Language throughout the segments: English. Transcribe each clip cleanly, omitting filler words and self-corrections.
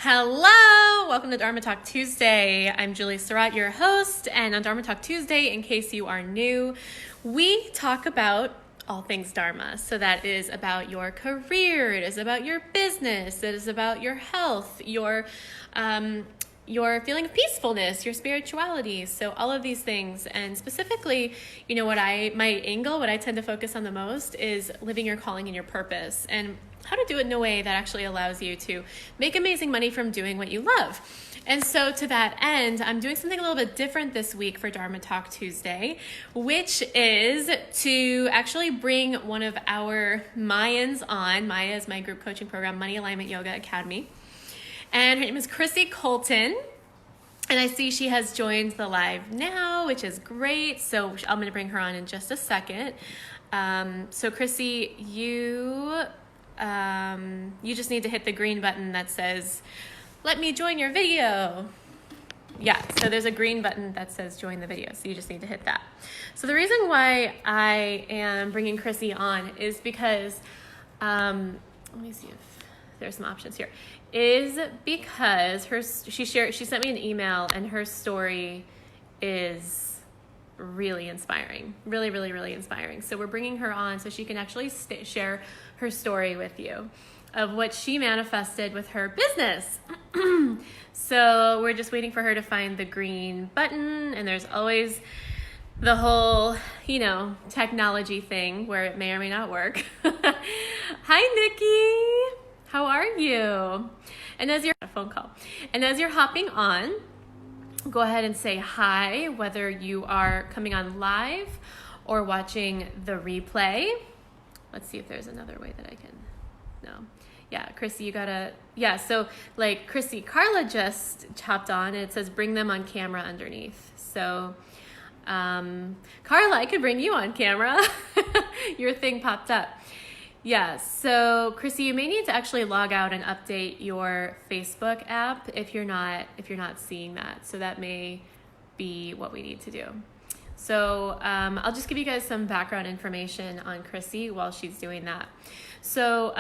Hello, welcome to Dharma Talk Tuesday. I'm Julie Surratt, your host, and on Dharma Talk Tuesday, in case you are new, we talk about all things Dharma. So that is about your career, it is about your business, it is about your health, your feeling of peacefulness, your spirituality. So all of these things, and specifically, what I tend to focus on the most is living your calling and your purpose, and how to do it in a way that actually allows you to make amazing money from doing what you love. And so to that end, I'm doing something a little bit different this week for Dharma Talk Tuesday, which is to actually bring one of our Mayans on. Maya is my group coaching program, Money Alignment Yoga Academy. And her name is Chrissy Colton. And I see she has joined the live now, which is great. So I'm going to bring her on in just a second. So Chrissy, you just need to hit the green button that says, let me join your video. Yeah, so there's a green button that says join the video. So you just need to hit that. So the reason why I am bringing Chrissy on is because, let me see if there's some options here, is because she sent me an email and her story is really inspiring, really, really, really inspiring. So we're bringing her on so she can actually share her story with you of what she manifested with her business. So we're just waiting for her to find the green button, and there's always the whole, technology thing where it may or may not work. Hi, Nikki. How are you? And as you're a phone call, and as you're hopping on, go ahead and say hi, whether you are coming on live or watching the replay. Let's see if there's another way that I can. No. Yeah, Chrissy, so like Chrissy, Carla just hopped on and it says bring them on camera underneath. So, Carla, I could bring you on camera. Your thing popped up. Yeah, so Chrissy, you may need to actually log out and update your Facebook app if you're not seeing that. So that may be what we need to do. So I'll just give you guys some background information on Chrissy while she's doing that. So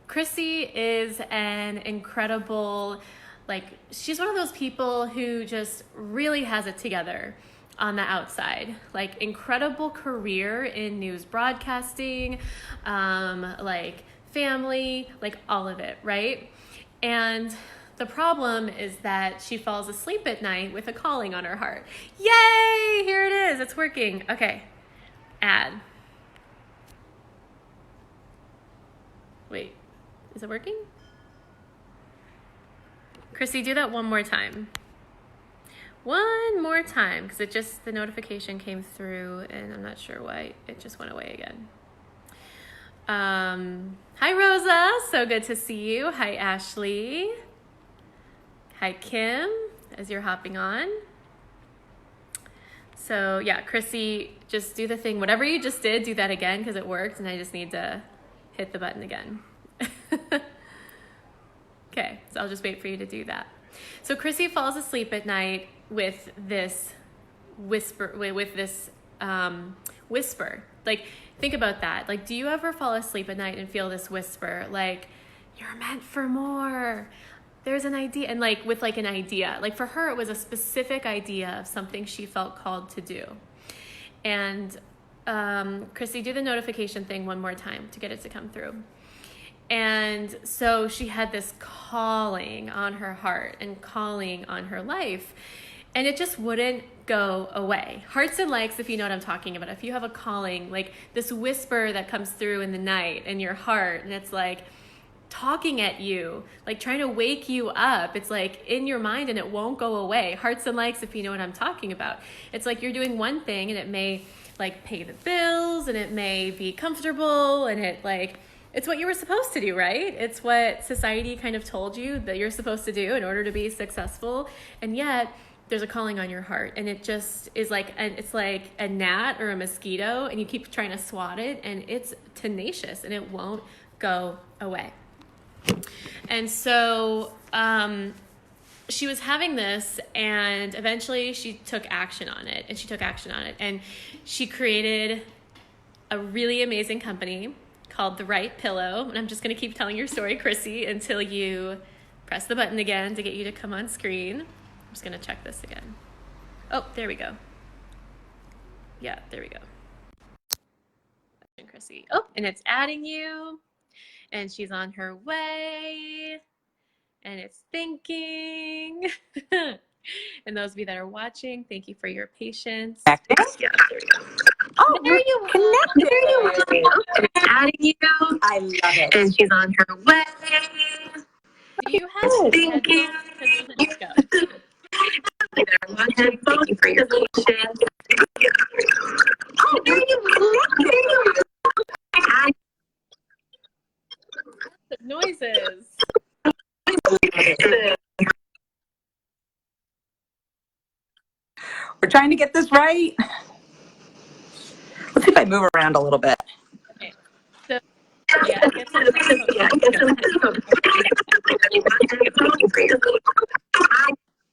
Chrissy is an incredible, she's one of those people who just really has it together on the outside, incredible career in news broadcasting, family, all of it, right? And the problem is that she falls asleep at night with a calling on her heart. Yay! Here it is. It's working. Okay. Add. Wait. Is it working? Chrissy, do that one more time. One more time, because the notification came through and I'm not sure why it just went away again. Hi, Rosa. So good to see you. Hi, Ashley. Hi, Kim, as you're hopping on. So yeah, Chrissy, just do the thing. Whatever you just did, do that again because it worked and I just need to hit the button again. Okay, so I'll just wait for you to do that. So Chrissy falls asleep at night with this whisper, whisper. Think about that. Do you ever fall asleep at night and feel this whisper, you're meant for more? There's an idea, and with an idea. For her, it was a specific idea of something she felt called to do. And Chrissy, do the notification thing one more time to get it to come through. And so she had this calling on her heart and calling on her life, and it just wouldn't go away. Hearts and likes, if you know what I'm talking about. If you have a calling, this whisper that comes through in the night in your heart, and it's talking at you, trying to wake you up. It's in your mind and it won't go away. Hearts and likes, if you know what I'm talking about. It's you're doing one thing and it may pay the bills and it may be comfortable and it's what you were supposed to do, right? It's what society kind of told you that you're supposed to do in order to be successful. And yet there's a calling on your heart and it just is it's like a gnat or a mosquito and you keep trying to swat it and it's tenacious and it won't go away. And so she was having this and eventually she took action on it and she created a really amazing company called The Right Pillow. And I'm just going to keep telling your story, Chrissy, until you press the button again to get you to come on screen. I'm just going to check this again. Oh, there we go. Yeah, there we go. Chrissy. Oh, and it's adding you. And she's on her way. And it's thinking. And those of you that are watching, thank you for your patience. Yeah, there we go. Oh, there you are. connected. There you are. And it's adding you. I love it. And she's on her way. Do you have headphones? Because there's an echo. Thank you for your patience. Oh, there you are. The noises. We're trying to get this right. Let's see if I move around a little bit. Okay. So, yeah, get some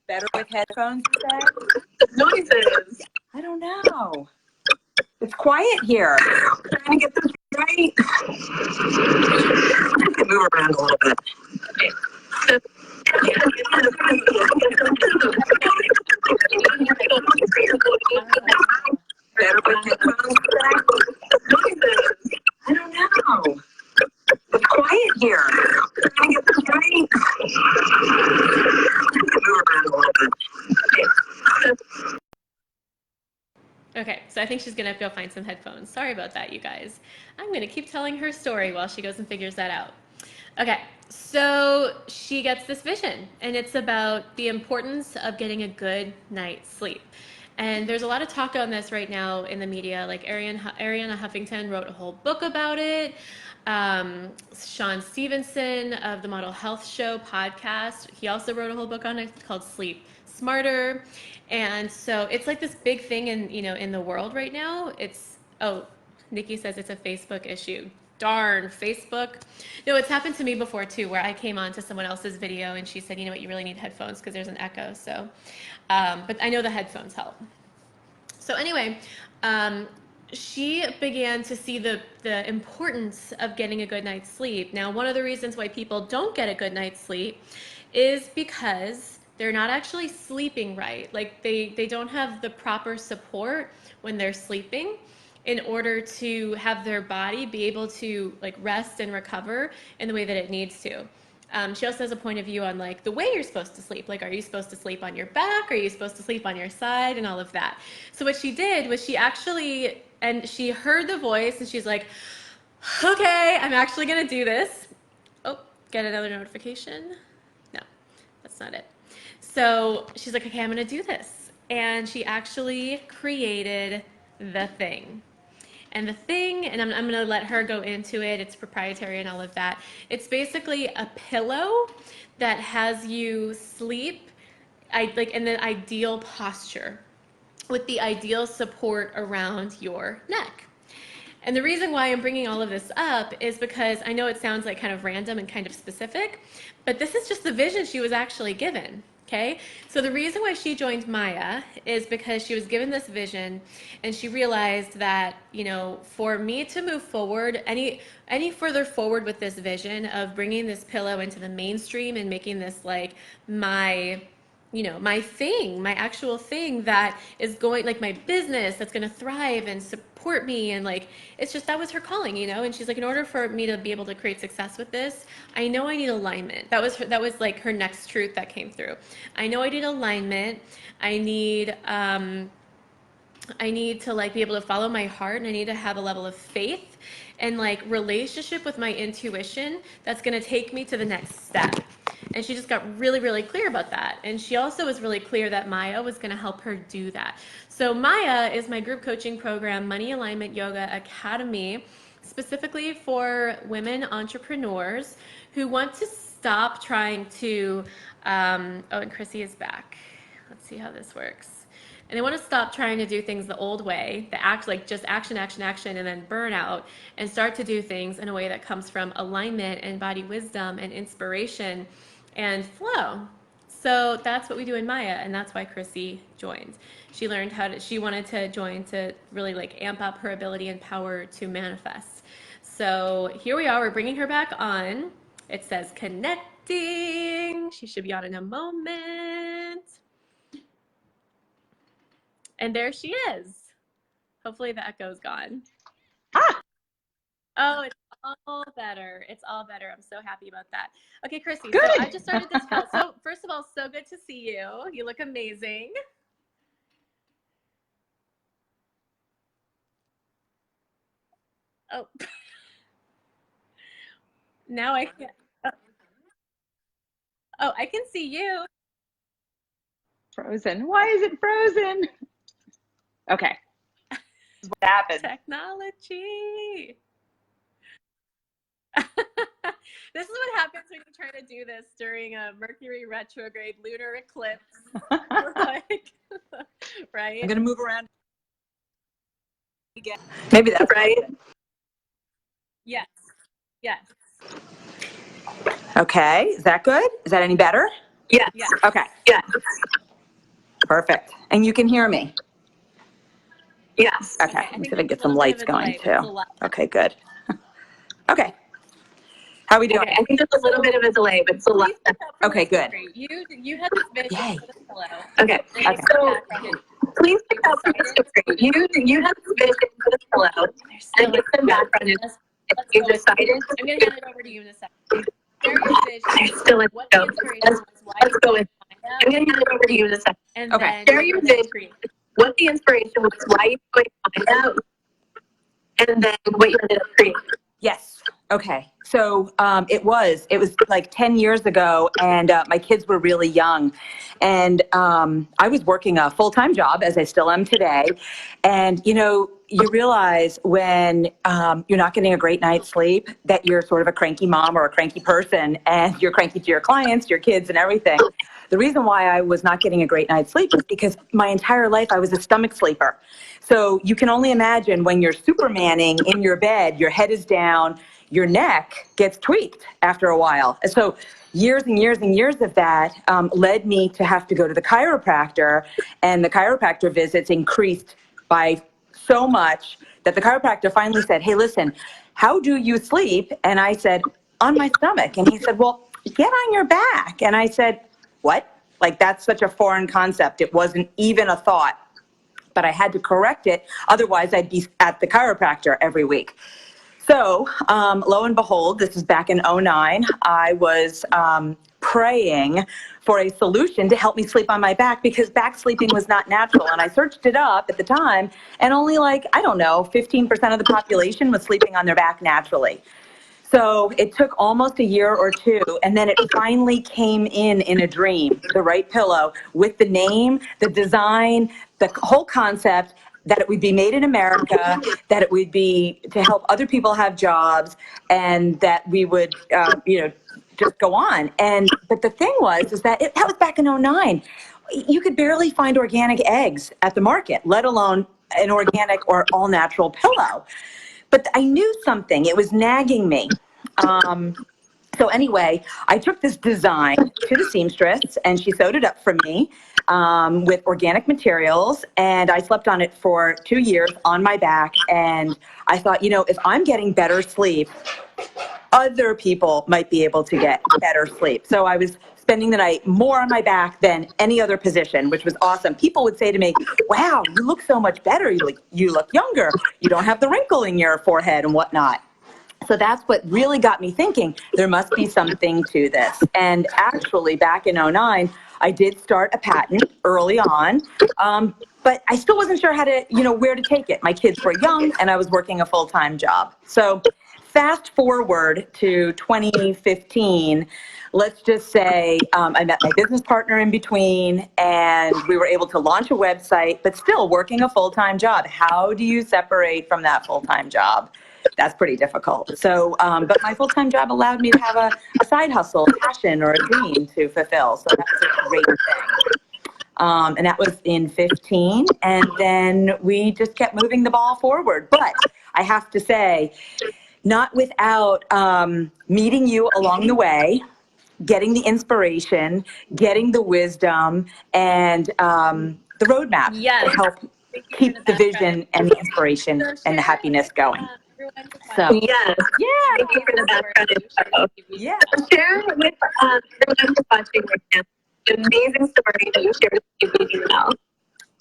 Better with headphones, you say? noises. I don't know. It's quiet here. We're trying to get this right. Move around a little bit. Okay. So, Better with headphones, noises. I don't know. It's quiet here. We're trying to get this right. Move around a little bit. Okay, so I think she's gonna go find some headphones. Sorry about that, you guys. I'm gonna keep telling her story while she goes and figures that out. Okay, so she gets this vision, and it's about the importance of getting a good night's sleep. And there's a lot of talk on this right now in the media. Like Ariana Huffington wrote a whole book about it. Sean Stevenson of the Model Health Show podcast, he also wrote a whole book on it called Sleep Smarter. And so it's like this big thing in the world right now. Nikki says it's a Facebook issue. Darn, Facebook. No, it's happened to me before too, where I came on to someone else's video and she said, you know what, you really need headphones because there's an echo. So, but I know the headphones help. So anyway, she began to see the importance of getting a good night's sleep. Now, one of the reasons why people don't get a good night's sleep is because they're not actually sleeping right. Like they don't have the proper support when they're sleeping in order to have their body be able to like rest and recover in the way that it needs to. She also has a point of view on like the way you're supposed to sleep. Like, are you supposed to sleep on your back? Are you supposed to sleep on your side and all of that? So what she did was she heard the voice and she's like, okay, I'm actually gonna do this. Oh, get another notification. No, that's not it. So she's like, okay, I'm gonna do this. And she actually created the thing. And the thing, and I'm going to let her go into it, it's proprietary and all of that. It's basically a pillow that has you sleep in the ideal posture with the ideal support around your neck. And the reason why I'm bringing all of this up is because I know it sounds like kind of random and kind of specific, but this is just the vision she was actually given. Okay, so the reason why she joined Maya is because she was given this vision and she realized that, you know, for me to move forward, any further forward with this vision of bringing this pillow into the mainstream and making this like my thing, my actual thing that is going, like my business that's going to thrive and support me. And like, it's just, that was her calling, you know? And she's like, in order for me to be able to create success with this, I know I need alignment. That was like her next truth that came through. I know I need alignment. I need to like be able to follow my heart, and I need to have a level of faith and like relationship with my intuition that's going to take me to the next step. And she just got really, really clear about that. And she also was really clear that Maya was going to help her do that. So Maya is my group coaching program, Money Alignment Yoga Academy, specifically for women entrepreneurs who want to stop trying to, and Chrissy is back. Let's see how this works. And they want to stop trying to do things the old way, just action, action, action, and then burn out, and start to do things in a way that comes from alignment and body wisdom and inspiration and flow. So that's what we do in Maya, and that's why Chrissy joined. She learned she wanted to join to really like amp up her ability and power to manifest. So here we are, we're bringing her back on. It says connecting. She should be on in a moment. And there she is. Hopefully the echo's gone. Ah! Oh, it's all better. It's all better. I'm so happy about that. Okay, Chrissy, Good. so I just started this call. So first of all, so good to see you. You look amazing. Oh. Now I can't. Oh, I can see you. Frozen. Why is it frozen? Okay. What happened? Technology. This is what happens when you try to do this during a Mercury retrograde lunar eclipse. Like, right? I'm gonna move around again. Maybe that's right. Yes. Yes. Okay, is that good? Is that any better? Yes. Yes. Okay. Yes. Perfect. And you can hear me? Yes. Okay, I'm gonna get some lights going too. Okay, good. Okay. How are we doing? Okay, I think there's a little bit of a delay, but it's a lot. Okay, good. You had this vision Yay. for the pillow. Okay. So Please pick up the story. You had this vision for the pillow. And get some background. You decided. I'm gonna hand it over to you in a second. Share your vision. There's still a What the go. inspiration was, why Let's go with. find I'm gonna hand it over to you in a second. and Okay. then Share your vision. What the inspiration was, why you going to find out, and then what you ended up creating. Yes. Okay. So it was like 10 years ago, and my kids were really young, and I was working a full-time job, as I still am today. And you realize when you're not getting a great night's sleep that you're sort of a cranky mom or a cranky person, and you're cranky to your clients, your kids, and everything. The reason why I was not getting a great night's sleep is because my entire life I was a stomach sleeper. So you can only imagine when you're supermaning in your bed, your head is down, your neck gets tweaked after a while. So years and years and years of that led me to have to go to the chiropractor, and the chiropractor visits increased by so much that the chiropractor finally said, "Hey, listen, how do you sleep?" And I said, "On my stomach." And he said, "Well, get on your back." And I said, "What?" Like, that's such a foreign concept. It wasn't even a thought, but I had to correct it. Otherwise, I'd be at the chiropractor every week. So lo and behold, this is back in 2009, I was praying for a solution to help me sleep on my back, because back sleeping was not natural. And I searched it up at the time, and only 15% of the population was sleeping on their back naturally. So it took almost a year or two, and then it finally came in a dream, the right pillow, with the name, the design, the whole concept, that it would be made in America, that it would be to help other people have jobs, and that we would, just go on. But the thing is that that was back in 2009. You could barely find organic eggs at the market, let alone an organic or all natural pillow. But I knew something, it was nagging me. So anyway, I took this design to the seamstress, and she sewed it up for me with organic materials, and I slept on it for 2 years on my back. And I thought, if I'm getting better sleep, other people might be able to get better sleep. So I was spending the night more on my back than any other position, which was awesome. People would say to me, "Wow, you look so much better. You look younger. You don't have the wrinkle in your forehead," and whatnot. So that's what really got me thinking, there must be something to this. And actually, back in 2009, I did start a patent early on, but I still wasn't sure how to, where to take it. My kids were young, and I was working a full-time job. So fast forward to 2015, let's just say I met my business partner in between, and we were able to launch a website, but still working a full-time job. How do you separate from that full-time job? That's pretty difficult. So, but my full-time job allowed me to have a side hustle, passion, or a dream to fulfill. So that's a great thing. And that was in 15. And then we just kept moving the ball forward. But I have to say, not without meeting you along the way, getting the inspiration, getting the wisdom, and the roadmap to help keep the vision and the inspiration and the happiness going. Everyone So Yes. yeah, Thank you for the background info. yeah. Share with everyone who's watching right now the amazing story that you shared with me email.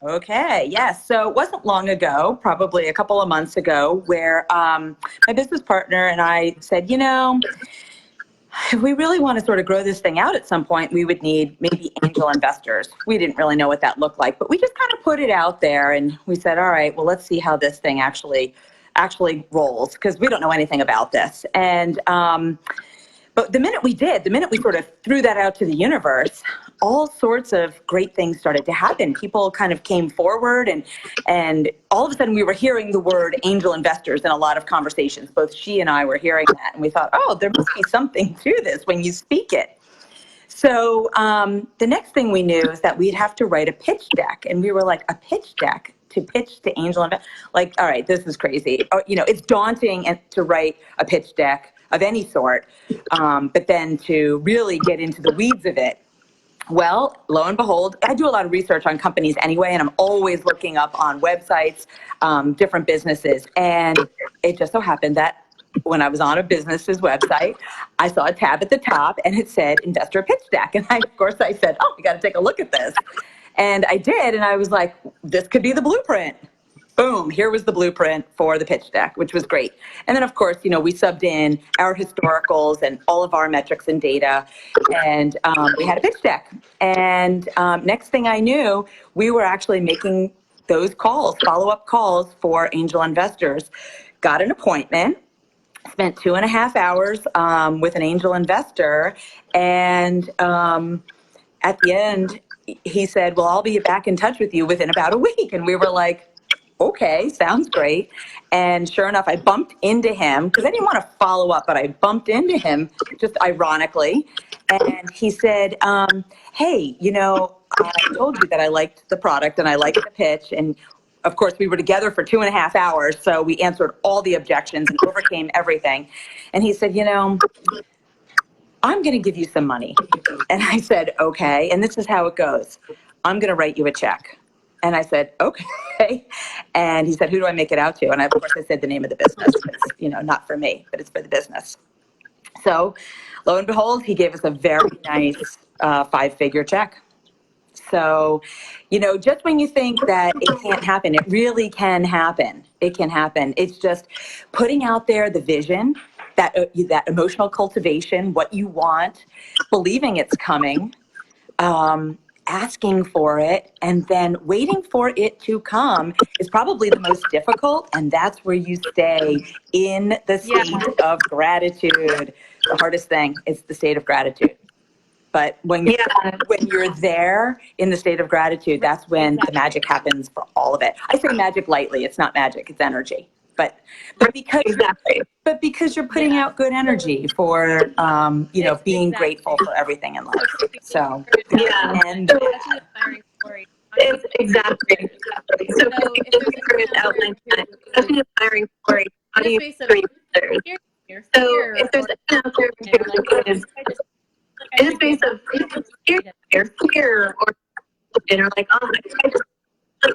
Okay, yes. So it wasn't long ago, probably a couple of months ago, where my business partner and I said, if we really want to sort of grow this thing out at some point, we would need maybe angel investors. We didn't really know what that looked like, but we just kind of put it out there and we said, all right, well, let's see how this thing actually rolls, because we don't know anything about this. And but the minute we sort of threw that out to the universe, all sorts of great things started to happen. People kind of came forward, and all of a sudden we were hearing the word angel investors in a lot of conversations. Both she and I were hearing that, and we thought, oh, there must be something to this when you speak it. So the next thing we knew is that we'd have to write a pitch deck, and we were like, a pitch deck to pitch to angel investors? Like, all right, this is crazy. It's daunting to write a pitch deck of any sort, but then to really get into the weeds of it. Well, lo and behold, I do a lot of research on companies anyway, and I'm always looking up on websites, different businesses. And it just so happened that when I was on a business's website, I saw a tab at the top and it said investor pitch deck. And of course I said, oh, we got to take a look at this. And I did. And I was like, this could be the blueprint. Boom, here was the blueprint for the pitch deck, which was great. And then, of course, we subbed in our historicals and all of our metrics and data, and we had a pitch deck. And next thing I knew, we were actually making those calls, follow-up calls for angel investors. Got an appointment, spent 2.5 hours with an angel investor, and at the end, he said, well, I'll be back in touch with you within about a week. And we were like, okay, sounds great. And sure enough, I bumped into him because I didn't want to follow up, but I bumped into him just ironically. And he said, hey, I told you that I liked the product and I liked the pitch. And of course, we were together for 2.5 hours. So we answered all the objections and overcame everything. And he said, I'm going to give you some money. And I said, okay. And this is how it goes. I'm going to write you a check. And I said, okay. And he said, who do I make it out to? And of course I said the name of the business. It's, not for me, but it's for the business. So lo and behold, he gave us a very nice 5-figure check. So, just when you think that it can't happen, it really can happen. It can happen. It's just putting out there the vision, that emotional cultivation, what you want, believing it's coming, asking for it, and then waiting for it to come is probably the most difficult. And that's where you stay in the state of gratitude. The hardest thing is the state of gratitude. But when you're there in the state of gratitude, that's when the magic happens for all of it. I say magic lightly. It's not magic. It's energy. But because you're putting out good energy for being grateful for everything in life. So and it's exactly. So it's outlined that's an inspiring story. How do you create others? So if there's anyone out there who is in a space of fear or like, oh,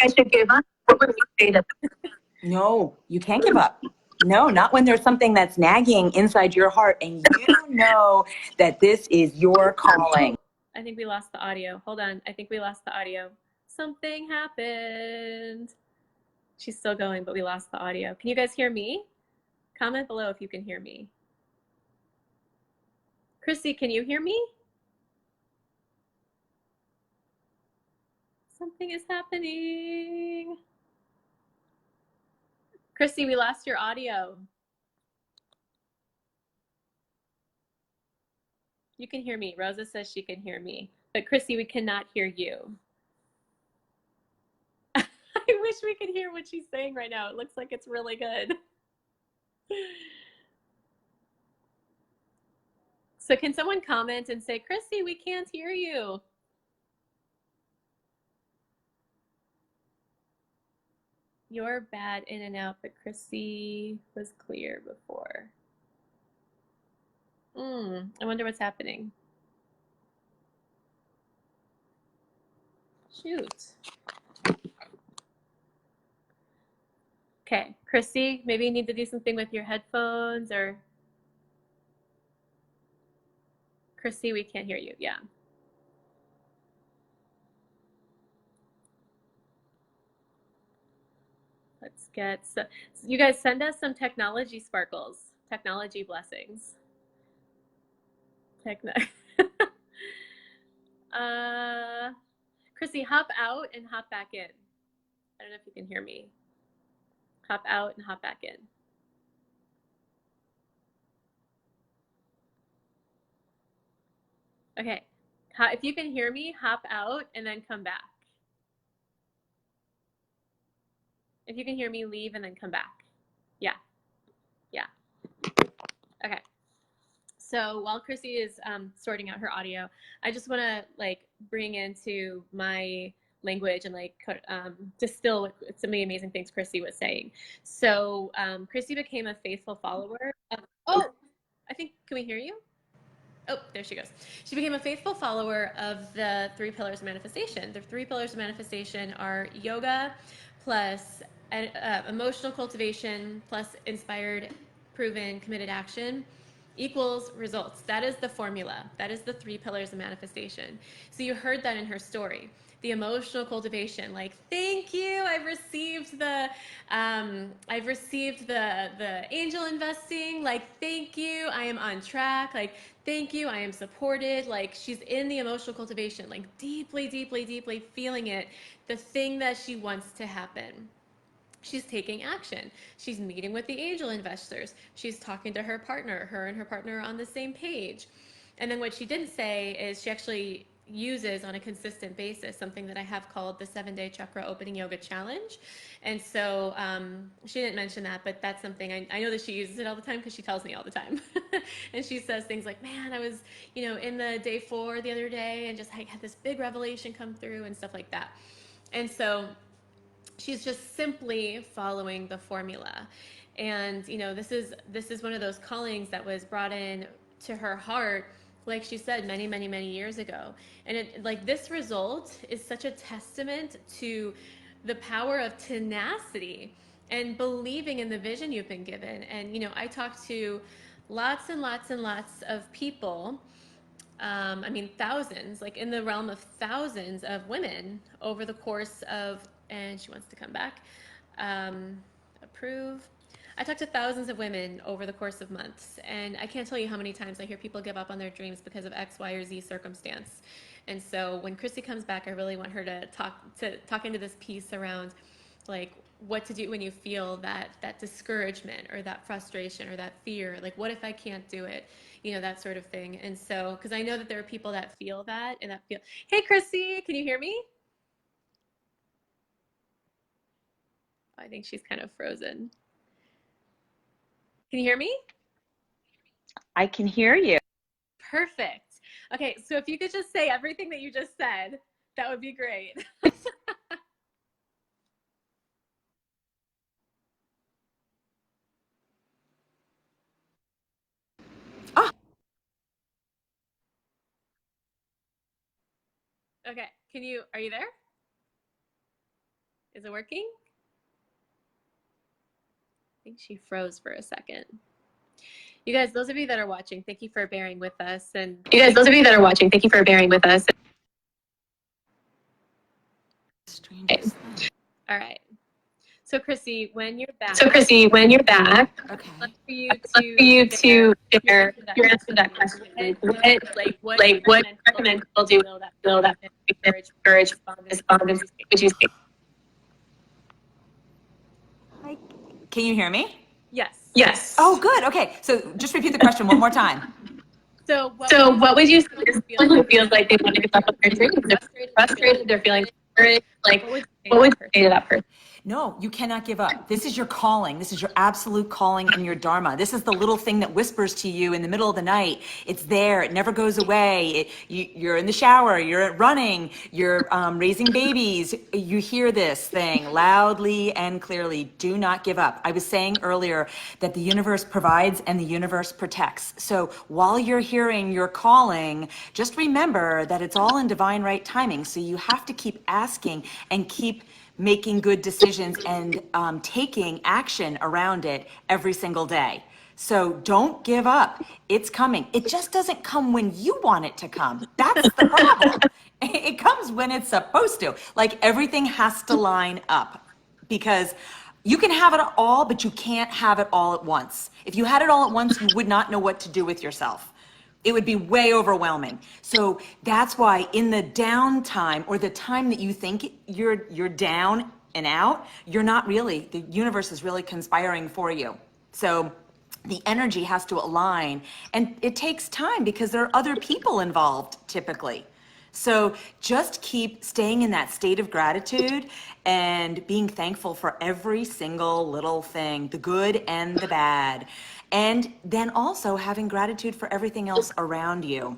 I should give up, what would you say to them? No, you can't give up. No, not when there's something that's nagging inside your heart and you know that this is your calling. I think we lost the audio. Hold on. I think we lost the audio. Something happened. She's still going, but we lost the audio. Can you guys hear me? Comment below if you can hear me. Chrissy, can you hear me? Something is happening. Chrissy, we lost your audio. You can hear me. Rosa says she can hear me. But Chrissy, we cannot hear you. I wish we could hear what she's saying right now. It looks like it's really good. So can someone comment and say, Chrissy, we can't hear you. You're bad in and out, but Chrissy was clear before. I wonder what's happening. Shoot. Okay, Christy, maybe you need to do something with your headphones, or Christy, we can't hear you. Yeah. Let's get, so you guys send us some technology sparkles, technology blessings. Techno. Chrissy, hop out and hop back in. I don't know if you can hear me. Hop out and hop back in. Okay. If you can hear me, hop out and then come back. If you can hear me, leave and then come back. Yeah. Yeah. Okay. So while Chrissy is sorting out her audio, I just want to like bring into my language and like distill some of the amazing things Chrissy was saying. So Chrissy became a faithful follower. Oh, I think, can we hear you? Oh, there she goes. She became a faithful follower of the 3 pillars of manifestation. The 3 pillars of manifestation are yoga plus emotional cultivation plus inspired, proven, committed action equals results. That is the formula. That is the 3 pillars of manifestation. So you heard that in her story. The emotional cultivation, like, thank you, I've received the angel investing, like, thank you, I am on track, like, thank you, I am supported. Like, she's in the emotional cultivation, like deeply, deeply, deeply feeling it, the thing that she wants to happen. She's taking action. She's meeting with the angel investors. She's talking to her partner. Her and her partner are on the same page. And then what she didn't say is she actually uses on a consistent basis something that I have called the 7-day chakra opening yoga challenge. And so she didn't mention that, but that's something I know that she uses it all the time because she tells me all the time. And she says things like, man, I was, in the day 4 the other day and just had this big revelation come through and stuff like that. And so she's just simply following the formula. And this is one of those callings that was brought in to her heart, like she said, many, many, many years ago. And this result is such a testament to the power of tenacity and believing in the vision you've been given. And I talked to lots and lots and lots of people, thousands, like in the realm of thousands of women over the course of, and she wants to come back, approve. I talked to thousands of women over the course of months, and I can't tell you how many times I hear people give up on their dreams because of X, Y, or Z circumstance. And so when Chrissy comes back, I really want her to talk into this piece around like what to do when you feel that discouragement or that frustration or that fear, like what if I can't do it, that sort of thing. And so, because I know that there are people that feel that and that feel, hey Chrissy, can you hear me? I think she's kind of frozen. Can you hear me? I can hear you. Perfect. Okay, so if you could just say everything that you just said, that would be great. Okay, are you there? Is it working? I think she froze for a second. You guys, those of you that are watching, thank you for bearing with us. And you guys, those of you that are watching, thank you for bearing with us. All right. So Chrissy, when you're back. Okay. I'd love for you to share your answer to that question. What recommend people do that encourage respondents? Would you say? Can you hear me? Yes. Oh, good. Okay. So just repeat the question one more time. So what would you say to someone who feels like they want to give up on their dreams? They're frustrated, they're feeling discouraged. Like, what would you say to that person? No, you cannot give up. This is your calling. This is your absolute calling and your dharma. This is the little thing that whispers to you in the middle of the night. It's there. It never goes away. You're in the shower. You're running. You're raising babies. You hear this thing loudly and clearly. Do not give up. I was saying earlier that the universe provides and the universe protects. So while you're hearing your calling, just remember that it's all in divine right timing. So you have to keep asking and keep making good decisions and taking action around it every single day. So don't give up. It's coming. It just doesn't come when you want it to come. That's the problem. It comes when it's supposed to. Like everything has to line up, because you can have it all, but you can't have it all at once. If you had it all at once, you would not know what to do with yourself. It would be way overwhelming. So that's why in the downtime, or the time that you think you're down and out, you're not really. The universe is really conspiring for you. So the energy has to align, and it takes time because there are other people involved typically. So just keep staying in that state of gratitude and being thankful for every single little thing, the good and the bad. And then also having gratitude for everything else around you.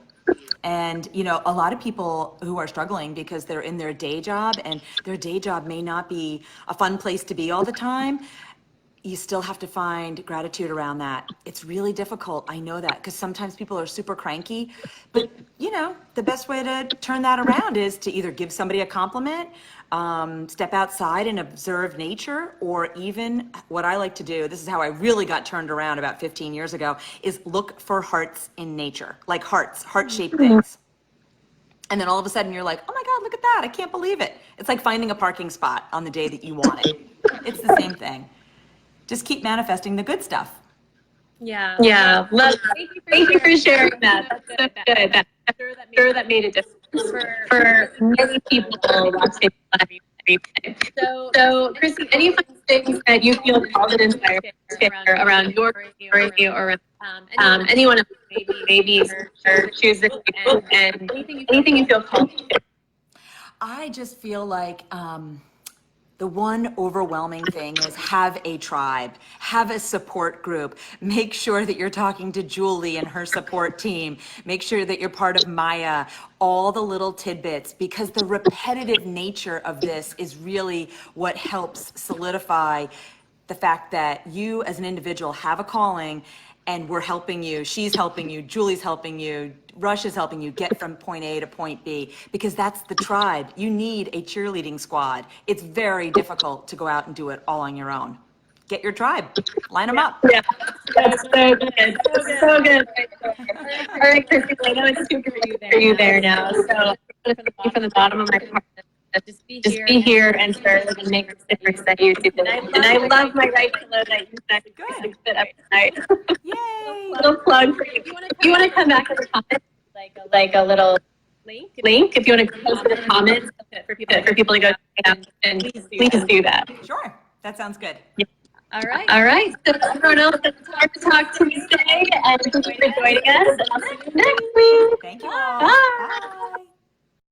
And, you know, a lot of people who are struggling because they're in their day job, and their day job may not be a fun place to be all the time. You still have to find gratitude around that. It's really difficult. I know that, because sometimes people are super cranky, but you know, the best way to turn that around is to either give somebody a compliment, step outside and observe nature, or even what I like to do, this is how I really got turned around about 15 years ago, is look for hearts in nature, like hearts, heart-shaped things. And then all of a sudden you're like, oh my God, look at that. I can't believe it. It's like finding a parking spot on the day that you want it. It's the same thing. Just keep manifesting the good stuff. Yeah. Yeah. Thank you for sharing that. That's so good. I'm sure that made a difference for many people watching live. So, Chrissy, any fun things that you feel called and inspired to share around your story, or anyone else maybe or choose this and anything you feel called to share? I just feel like the one overwhelming thing is have a tribe, have a support group. Make sure that you're talking to Julie and her support team. Make sure that you're part of Maya, all the little tidbits, because the repetitive nature of this is really what helps solidify the fact that you as an individual have a calling, and we're helping you, she's helping you, Julie's helping you, Rush is helping you get from point A to point B, because that's the tribe. You need a cheerleading squad. It's very difficult to go out and do it all on your own. Get your tribe, line them up. Yeah, that's so good. So good. All right, Chrissy, I know it's super for you there now. So from the bottom of my heart, just be here and serve and make the difference that you do. And I love my right pillow that you sit up tonight. Yay! Little plug for you. If you want to come back in the comments, like a little link, if you want to post in the comments for people to go check out, and please do that. Sure, that sounds good. All right. All right. So everyone else, it's time to talk Tuesday, and thank you for joining us. And I'll see you next week. Thank you all. Bye. Bye.